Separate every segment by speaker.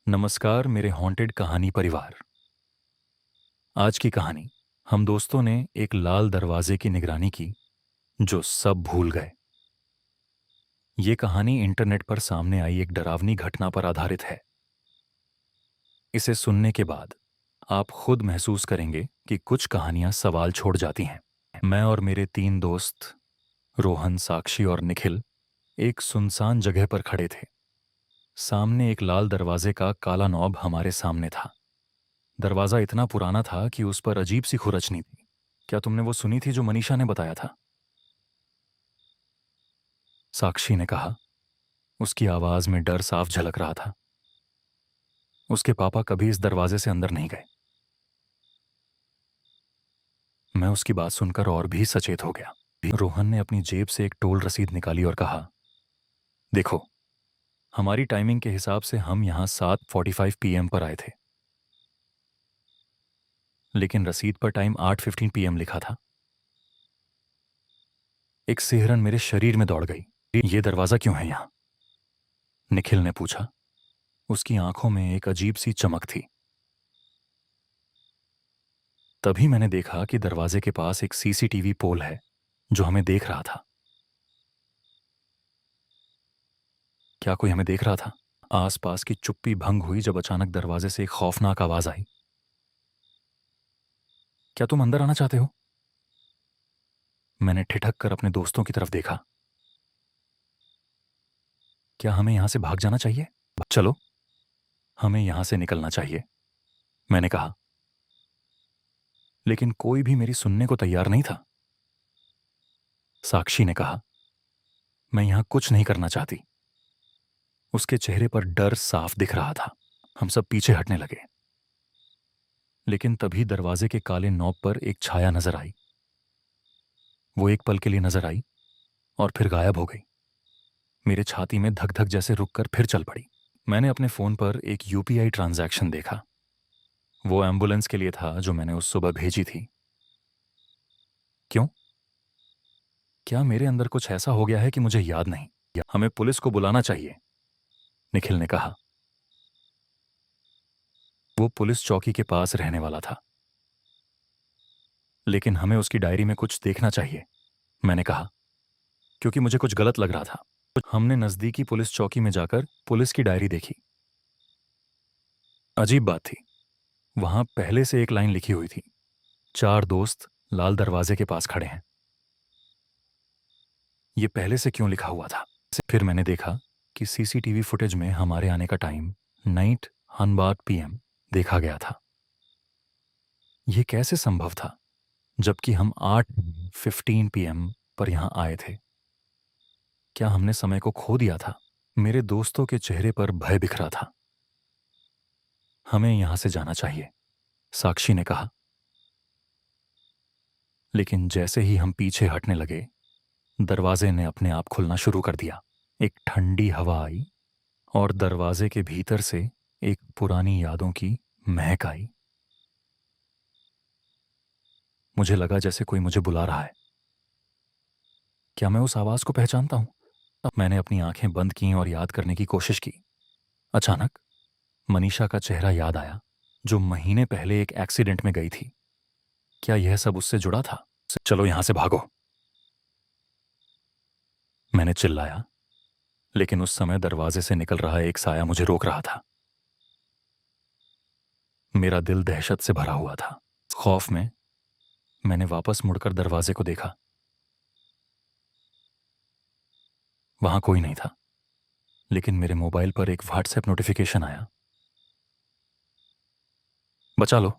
Speaker 1: नमस्कार मेरे हॉन्टेड कहानी परिवार। आज की कहानी, हम दोस्तों ने एक लाल दरवाजे की निगरानी की जो सब भूल गए। ये कहानी इंटरनेट पर सामने आई एक डरावनी घटना पर आधारित है। इसे सुनने के बाद आप खुद महसूस करेंगे कि कुछ कहानियां सवाल छोड़ जाती हैं। मैं और मेरे 3 दोस्त रोहन, साक्षी और निखिल एक सुनसान जगह पर खड़े थे। सामने एक लाल दरवाजे का काला नॉब हमारे सामने था। दरवाजा इतना पुराना था कि उस पर अजीब सी खुरचनी थी। क्या तुमने वो सुनी थी जो मनीषा ने बताया था? साक्षी ने कहा। उसकी आवाज में डर साफ झलक रहा था। उसके पापा कभी इस दरवाजे से अंदर नहीं गए। मैं उसकी बात सुनकर और भी सचेत हो गया। रोहन ने अपनी जेब से एक टोल रसीद निकाली और कहा, देखो, हमारी टाइमिंग के हिसाब से हम यहां 7:45 PM पर आए थे, लेकिन रसीद पर टाइम 8:15 PM लिखा था। एक सिहरन मेरे शरीर में दौड़ गई। ये दरवाजा क्यों है यहां? निखिल ने पूछा। उसकी आंखों में एक अजीब सी चमक थी। तभी मैंने देखा कि दरवाजे के पास एक सीसीटीवी पोल है जो हमें देख रहा था। क्या कोई हमें देख रहा था? आसपास की चुप्पी भंग हुई जब अचानक दरवाजे से एक खौफनाक आवाज आई। क्या तुम अंदर आना चाहते हो? मैंने ठिठक कर अपने दोस्तों की तरफ देखा। क्या हमें यहां से भाग जाना चाहिए? चलो, हमें यहां से निकलना चाहिए, मैंने कहा। लेकिन कोई भी मेरी सुनने को तैयार नहीं था। साक्षी ने कहा, मैं यहां कुछ नहीं करना चाहती। उसके चेहरे पर डर साफ दिख रहा था। हम सब पीछे हटने लगे। लेकिन तभी दरवाजे के काले नॉब पर एक छाया नजर आई। वो एक पल के लिए नजर आई और फिर गायब हो गई। मेरे छाती में धक धक जैसे रुककर फिर चल पड़ी। मैंने अपने फोन पर एक यूपीआई ट्रांजैक्शन देखा। वो एम्बुलेंस के लिए था जो मैंने उस सुबह भेजी थी। क्यों? क्या मेरे अंदर कुछ ऐसा हो गया है कि मुझे याद नहीं? हमें पुलिस को बुलाना चाहिए, निखिल ने कहा। वो पुलिस चौकी के पास रहने वाला था। लेकिन हमें उसकी डायरी में कुछ देखना चाहिए, मैंने कहा, क्योंकि मुझे कुछ गलत लग रहा था। हमने नजदीकी पुलिस चौकी में जाकर पुलिस की डायरी देखी। अजीब बात थी, वहां पहले से एक लाइन लिखी हुई थी, 4 दोस्त लाल दरवाजे के पास खड़े हैं। ये पहले से क्यों लिखा हुआ था? फिर मैंने देखा कि सीसीटीवी फुटेज में हमारे आने का टाइम नाइट हनबात PM देखा गया था। यह कैसे संभव था जबकि हम 8:15 PM पर यहां आए थे? क्या हमने समय को खो दिया था? मेरे दोस्तों के चेहरे पर भय बिखरा था। हमें यहां से जाना चाहिए, साक्षी ने कहा। लेकिन जैसे ही हम पीछे हटने लगे, दरवाजे ने अपने आप खुलना शुरू कर दिया। एक ठंडी हवा आई और दरवाजे के भीतर से एक पुरानी यादों की महक आई। मुझे लगा जैसे कोई मुझे बुला रहा है। क्या मैं उस आवाज को पहचानता हूं? अब मैंने अपनी आंखें बंद की और याद करने की कोशिश की। अचानक मनीषा का चेहरा याद आया, जो महीने पहले एक एक्सीडेंट में गई थी। क्या यह सब उससे जुड़ा था? चलो यहां से भागो, मैंने चिल्लाया। लेकिन उस समय दरवाजे से निकल रहा एक साया मुझे रोक रहा था। मेरा दिल दहशत से भरा हुआ था। खौफ में मैंने वापस मुड़कर दरवाजे को देखा। वहां कोई नहीं था, लेकिन मेरे मोबाइल पर एक व्हाट्सएप नोटिफिकेशन आया। बचा लो,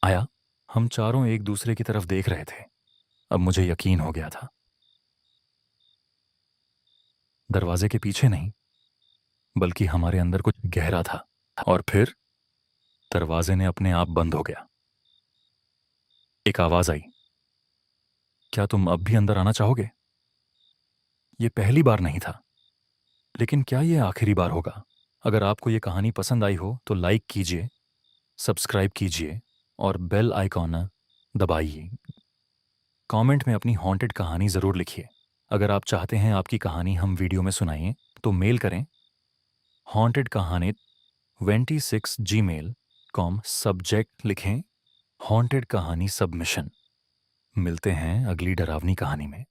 Speaker 1: आया। हम चारों एक दूसरे की तरफ देख रहे थे। अब मुझे यकीन हो गया था। दरवाजे के पीछे नहीं, बल्कि हमारे अंदर कुछ गहरा था। और फिर दरवाजे ने अपने आप बंद हो गया। एक आवाज आई, क्या तुम अब भी अंदर आना चाहोगे? ये पहली बार नहीं था, लेकिन क्या ये आखिरी बार होगा? अगर आपको ये कहानी पसंद आई हो तो लाइक कीजिए, सब्सक्राइब कीजिए और बेल आइकॉन दबाइए। कमेंट में अपनी हॉन्टेड कहानी ज़रूर लिखिए। अगर आप चाहते हैं आपकी कहानी हम वीडियो में सुनाएं तो मेल करें हॉन्टेड कहानी 26 gmail.com। सब्जेक्ट लिखें हॉन्टेड कहानी सबमिशन। मिलते हैं अगली डरावनी कहानी में।